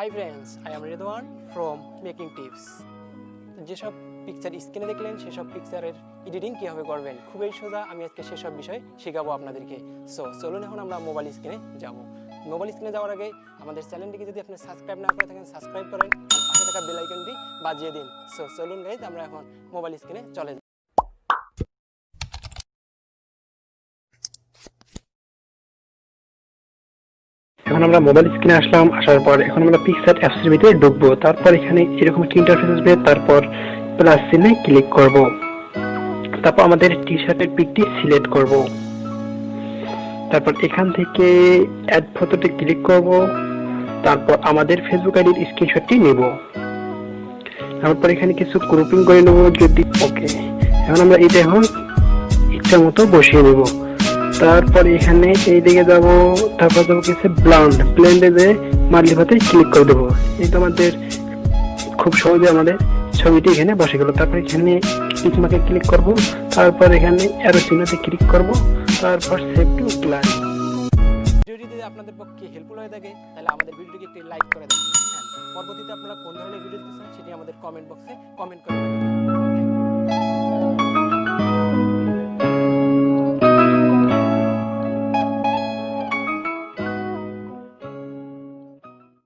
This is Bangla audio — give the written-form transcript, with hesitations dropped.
Hi friends, I am Redwan from Making Tips. যেসব পিকচার স্ক্রিনে দেখলেন সেসব পিকচারের এডিটিং কিভাবে করবেন খুবই সোজা। আমি আজকে সেসব বিষয় শেখাবো আপনাদেরকে। চলুন এখন আমরা মোবাইল স্ক্রিনে যাব। মোবাইল স্ক্রিনে যাওয়ার আগে আমাদের চ্যানেলটিকে যদি আপনি সাবস্ক্রাইব না করে থাকেন সাবস্ক্রাইব করেন, আর পাশে থাকা বেল আইকনটি বাজিয়ে দিন। চলুন গাইজ আমরা এখন মোবাইল স্ক্রিনে চলে যাই। এখন আমরা মোবাইল স্ক্রিনে আসলাম। আসার পর এখন আমরা পিকচার অ্যাপসের ভিতরে ঢুকবো। তারপর এখানে এরকম একটা ইন্টারফেস আসবে, তারপর প্লাস চিহ্নে ক্লিক করব। তারপর আমাদের টি শার্টের পিকটি সিলেক্ট করব। তারপর এখান থেকে অ্যাড ফটোতে ক্লিক করব। তারপর আমাদের ফেসবুক আইডির স্ক্রিনশটটি নেব। তারপর এখানে কিছু গ্রুপিং করে নেব যদি ওকে। এখন আমরা এটা এখন ইচ্ছা মতো বসিয়ে নেব। তারপর এখানে এই দিকে যাব, তারপর যাবো কিছু ব্লেন্ডে যে মাল্টিপাতে ক্লিক করে দেবো। এই তো আমাদের খুব সহজে আমাদের ছবিটি এখানে বসে গেল। তারপর এখানে টিকমার্কে ক্লিক করব, তারপর এখানে অ্যারো চিহ্নতে ক্লিক করব, তারপর সেভ টু ক্লাস। ভিডিওটি যদি আপনাদের পক্ষে হেল্পফুল হয়ে থাকে তাহলে আমাদের ভিডিওটিকে একটি লাইক করে দেন। পরবর্তীতে আপনারা কোন ধরনের ভিডিও দিতে চান সেটি আমাদের কমেন্ট বক্সে কমেন্ট করে দেবেন।